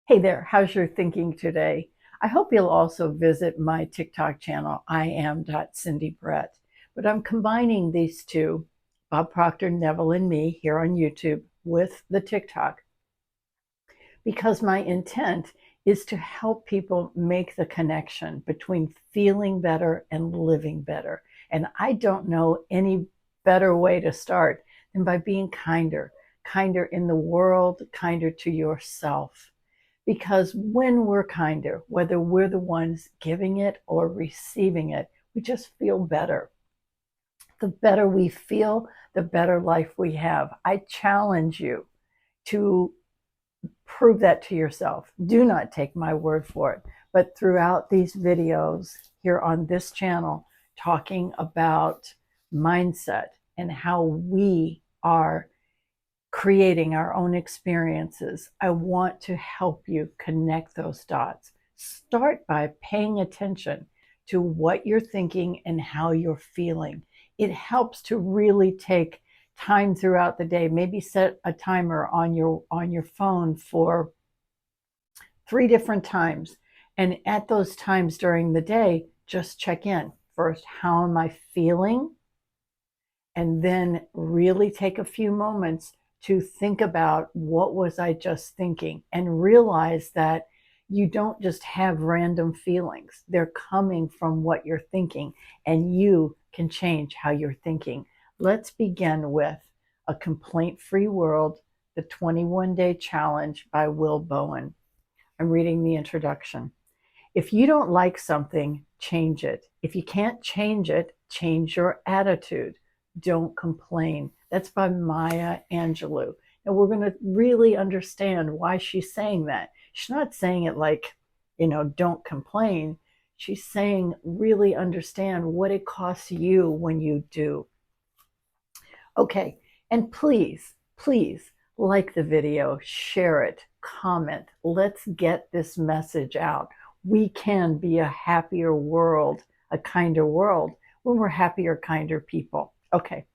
Hey there, how's your thinking today? I hope you'll also visit my TikTok channel, iam.cindybrett. But I'm combining these two, Bob Proctor, Neville, and me here on YouTube with the TikTok because my intent is to help people make the connection between feeling better and living better. And I don't know any better way to start than by being kinder, kinder in the world, kinder to yourself. Because when we're kinder, whether we're the ones giving it or receiving it, we just feel better. The better we feel, the better life we have. I challenge you to prove that to yourself. Do not take my word for it. But throughout these videos here on this channel, talking about mindset and how we are creating our own experiences, I want to help you connect those dots. Start by paying attention to what you're thinking and how you're feeling. It helps to really take time throughout the day. Maybe set a timer on your phone for 3 different times. And at those times during the day, just check in. First, how am I feeling? And then really take a few moments to think about what was I just thinking and realize that you don't just have random feelings. They're coming from what you're thinking, and you can change how you're thinking. Let's begin with A Complaint-Free World, the 21-Day Challenge by Will Bowen. I'm reading the introduction. If you don't like something, change it. If you can't change it, change your attitude. Don't complain. That's by Maya Angelou. And we're going to really understand why she's saying that. She's not saying it like, don't complain. She's saying really understand what it costs you when you do. Okay, and please, please like the video, share it, comment. Let's get this message out. We can be a happier world, a kinder world, when we're happier, kinder people. Okay,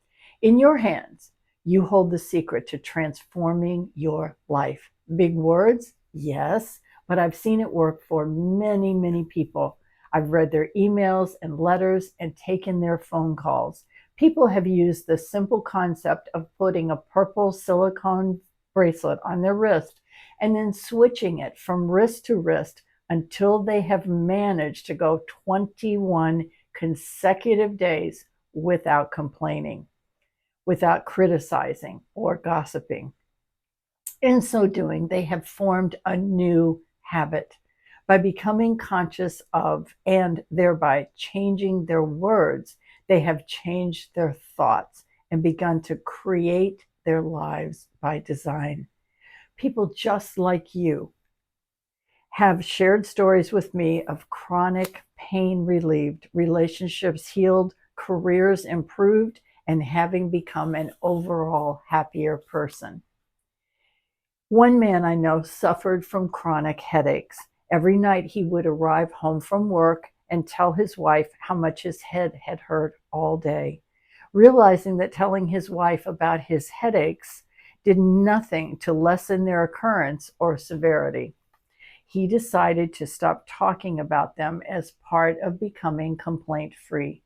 in your hands, you hold the secret to transforming your life. Big words? Yes, but I've seen it work for many, many people. I've read their emails and letters and taken their phone calls. People have used the simple concept of putting a purple silicone bracelet on their wrist and then switching it from wrist to wrist until they have managed to go 21 consecutive days without complaining, without criticizing or gossiping. In so doing, they have formed a new habit. By becoming conscious of and thereby changing their words, they have changed their thoughts and begun to create their lives by design. People just like you have shared stories with me of chronic pain relieved, relationships healed, careers improved, and having become an overall happier person. One man I know suffered from chronic headaches. Every night he would arrive home from work and tell his wife how much his head had hurt all day. Realizing that telling his wife about his headaches did nothing to lessen their occurrence or severity, he decided to stop talking about them as part of becoming complaint-free.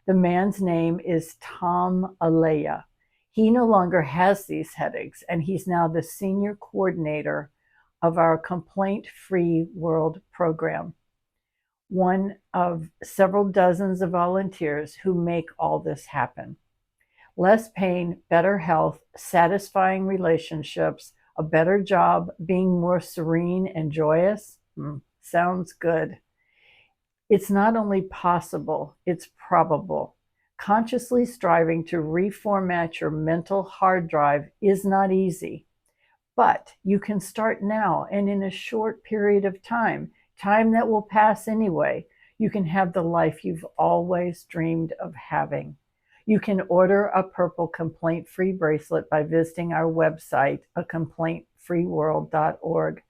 The man's name is Tom Alea. He no longer has these headaches, and he's now the senior coordinator of our Complaint-Free World program, one of several dozens of volunteers who make all this happen. Less pain, better health, satisfying relationships, a better job, being more serene and joyous. Sounds good. It's not only possible, it's probable. Consciously striving to reformat your mental hard drive is not easy, but you can start now, and in a short period of time that will pass anyway, you can have the life you've always dreamed of having. You can order a purple complaint-free bracelet by visiting our website, acomplaintfreeworld.org.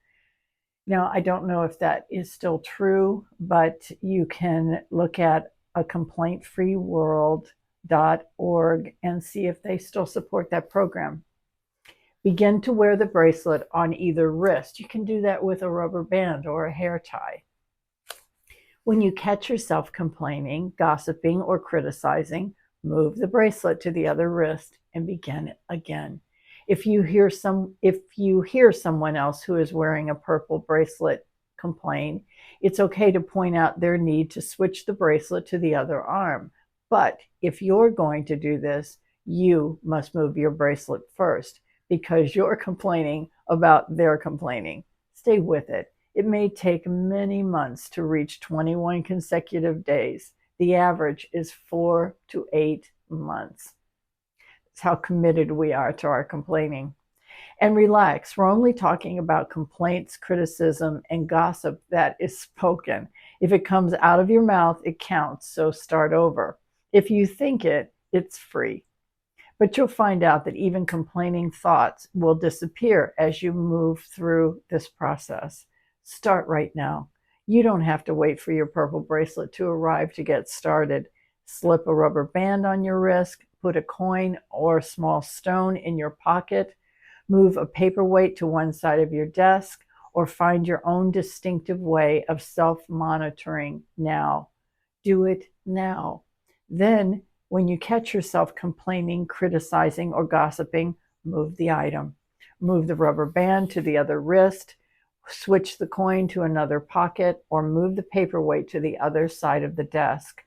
Now, I don't know if that is still true, but you can look at acomplaintfreeworld.org and see if they still support that program. Begin to wear the bracelet on either wrist. You can do that with a rubber band or a hair tie. When you catch yourself complaining, gossiping, or criticizing, move the bracelet to the other wrist and begin again. If you hear someone else who is wearing a purple bracelet complain, it's okay to point out their need to switch the bracelet to the other arm. But if you're going to do this, you must move your bracelet first because you're complaining about their complaining. Stay with it. It may take many months to reach 21 consecutive days. The average is 4 to 8 months. That's how committed we are to our complaining. And relax. We're only talking about complaints, criticism, and gossip that is spoken. If it comes out of your mouth, it counts, so start over. If you think it, it's free. But you'll find out that even complaining thoughts will disappear as you move through this process. Start right now. You don't have to wait for your purple bracelet to arrive to get started. Slip a rubber band on your wrist, put a coin or a small stone in your pocket, move a paperweight to one side of your desk, or find your own distinctive way of self-monitoring now. Do it now. Then, when you catch yourself complaining, criticizing, or gossiping, move the item. Move the rubber band to the other wrist, switch the coin to another pocket, or move the paperweight to the other side of the desk.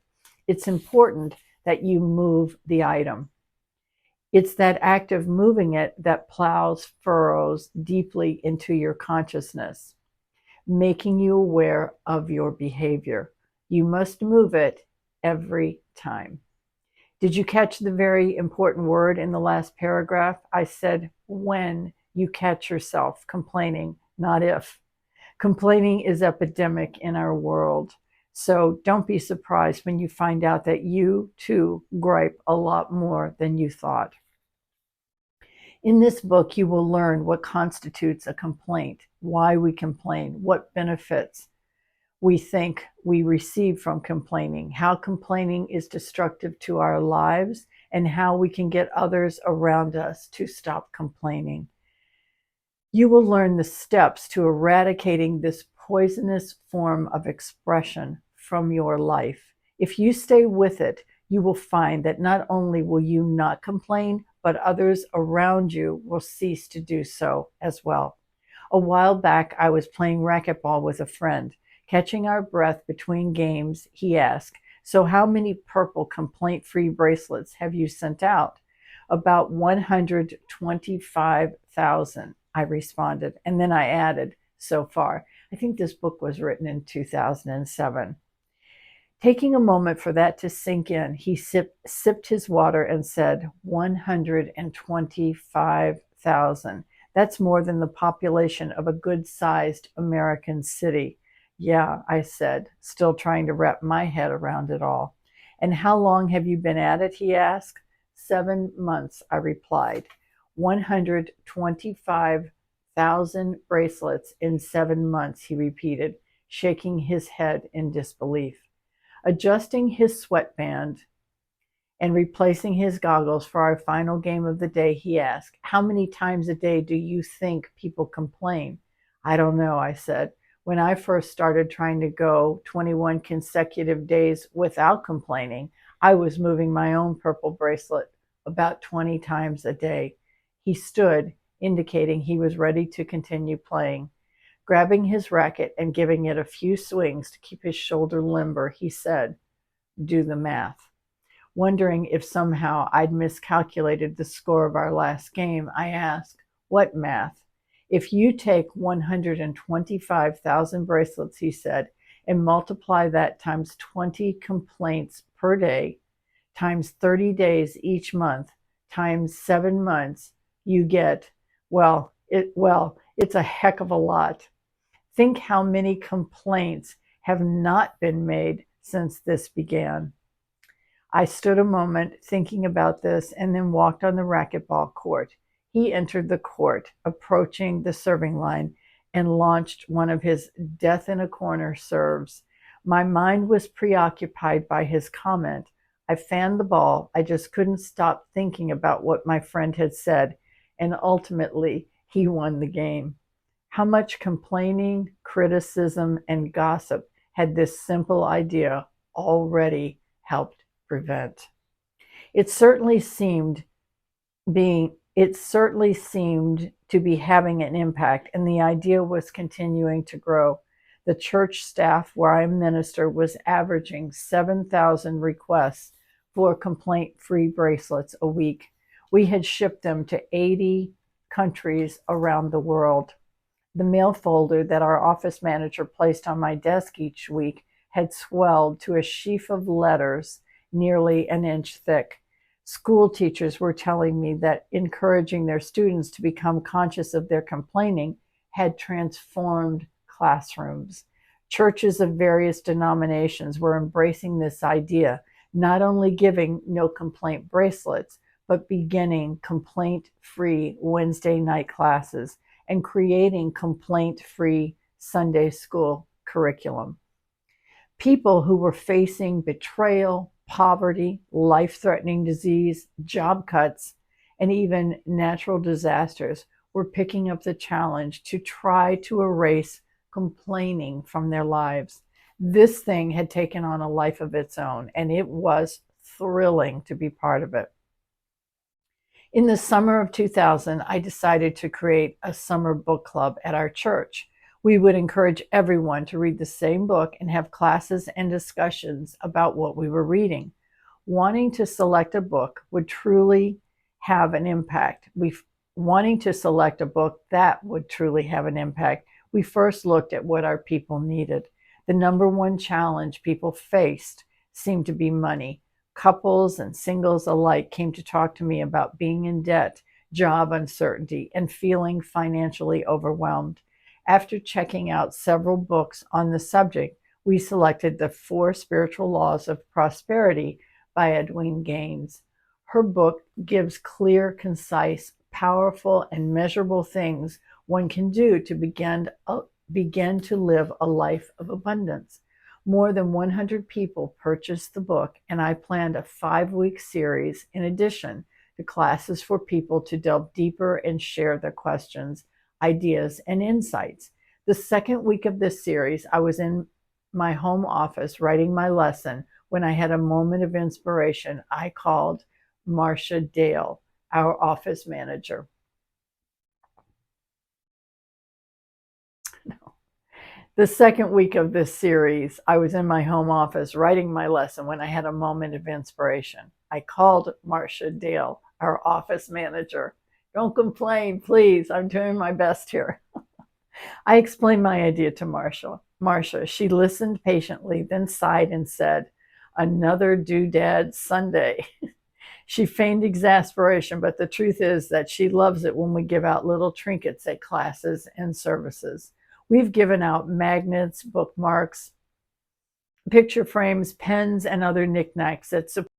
It's important that you move the item. It's that act of moving it that plows furrows deeply into your consciousness, making you aware of your behavior. You must move it every time. Did you catch the very important word in the last paragraph? I said when you catch yourself complaining, not if. Complaining is epidemic in our world. So don't be surprised when you find out that you too gripe a lot more than you thought. In this book, you will learn what constitutes a complaint, why we complain, what benefits we think we receive from complaining, how complaining is destructive to our lives, and how we can get others around us to stop complaining. You will learn the steps to eradicating this poisonous form of expression from your life. If you stay with it, you will find that not only will you not complain, but others around you will cease to do so as well. A while back, I was playing racquetball with a friend. Catching our breath between games, he asked, "So how many purple complaint-free bracelets have you sent out?" "About 125,000, I responded. And then I added, "So far." I think this book was written in 2007. Taking a moment for that to sink in, he sipped his water and said, 125,000. That's more than the population of a good-sized American city. Yeah, I said, still trying to wrap my head around it all. And how long have you been at it, he asked. 7 months, I replied. 125,000 bracelets in 7 months, he repeated, shaking his head in disbelief. Adjusting his sweatband and replacing his goggles for our final game of the day, he asked, "How many times a day do you think people complain?" "I don't know," I said. "When I first started trying to go 21 consecutive days without complaining, I was moving my own purple bracelet about 20 times a day." He stood, indicating he was ready to continue playing. Grabbing his racket and giving it a few swings to keep his shoulder limber, he said, "Do the math." Wondering if somehow I'd miscalculated the score of our last game, I asked, "What math?" "If you take 125,000 bracelets," he said, "and multiply that times 20 complaints per day, times 30 days each month, times 7 months, you get, it's a heck of a lot. Think how many complaints have not been made since this began." I stood a moment thinking about this and then walked on the racquetball court. He entered the court, approaching the serving line, and launched one of his death-in-a-corner serves. My mind was preoccupied by his comment. I fanned the ball. I just couldn't stop thinking about what my friend had said. and ultimately he won the game. How much complaining, criticism, and gossip had this simple idea already helped prevent? It certainly seemed to be having an impact, and the idea was continuing to grow. The church staff where I minister was averaging 7,000 requests for complaint-free bracelets a week. We had shipped them to 80 countries around the world. The mail folder that our office manager placed on my desk each week had swelled to a sheaf of letters nearly an inch thick. School teachers were telling me that encouraging their students to become conscious of their complaining had transformed classrooms. Churches of various denominations were embracing this idea, not only giving no complaint bracelets, but beginning complaint-free Wednesday night classes and creating complaint-free Sunday school curriculum. People who were facing betrayal, poverty, life-threatening disease, job cuts, and even natural disasters were picking up the challenge to try to erase complaining from their lives. This thing had taken on a life of its own, and it was thrilling to be part of it. In the summer of 2000, I decided to create a summer book club at our church. We would encourage everyone to read the same book and have classes and discussions about what we were reading. Wanting to select a book would truly have an impact. Wanting to select a book that would truly have an impact, we first looked at what our people needed. The number one challenge people faced seemed to be money. Couples and singles alike came to talk to me about being in debt, job uncertainty, and feeling financially overwhelmed. After checking out several books on the subject, we selected The 4 Spiritual Laws of Prosperity by Edwene Gaines. Her book gives clear, concise, powerful, and measurable things one can do to begin to live a life of abundance. More than 100 people purchased the book, and I planned a 5-week series in addition to classes for people to delve deeper and share their questions, ideas, and insights. The second week of this series, I was in my home office writing my lesson when I had a moment of inspiration. I called Marcia Dale, our office manager. The second week of this series, I was in my home office writing my lesson when I had a moment of inspiration. I called Marcia Dale, our office manager. Don't complain, please. I'm doing my best here. I explained my idea to Marcia. She listened patiently, then sighed and said, "Another doodad Sunday." She feigned exasperation, but the truth is that she loves it when we give out little trinkets at classes and services. We've given out magnets, bookmarks, picture frames, pens, and other knickknacks that support